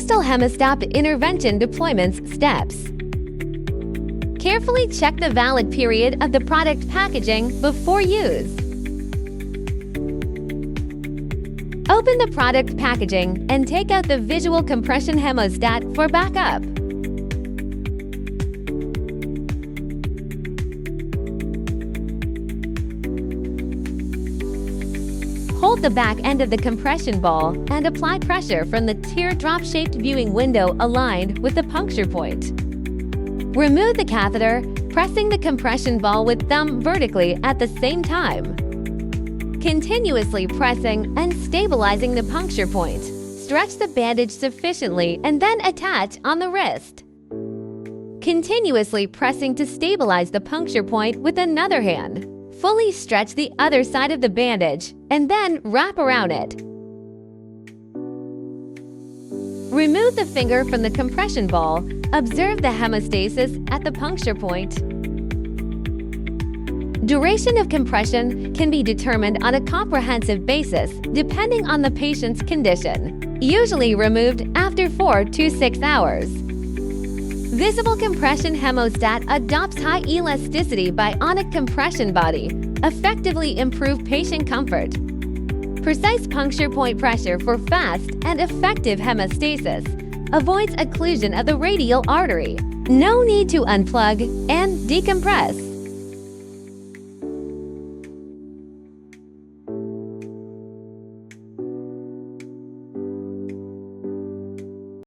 Crystal-Hemostop intervention deployments steps. Carefully check the valid period of the product packaging before use. Open the product packaging and take out the visual compression hemostat for backup. Hold the back end of the compression ball and apply pressure from the teardrop-shaped viewing window aligned with the puncture point. Remove the catheter, pressing the compression ball with thumb vertically at the same time. Continuously pressing and stabilizing the puncture point. Stretch the bandage sufficiently and then attach on the wrist. Continuously pressing to stabilize the puncture point with another hand. Fully stretch the other side of the bandage and then wrap around it. Remove the finger from the compression ball. Observe the hemostasis at the puncture point. Duration of compression can be determined on a comprehensive basis depending on the patient's condition, usually removed after 4 to 6 hours. Visible compression hemostat adopts high elasticity bionic compression body, effectively improve patient comfort. Precise puncture point pressure for fast and effective hemostasis. Avoids occlusion of the radial artery. No need to unplug and decompress.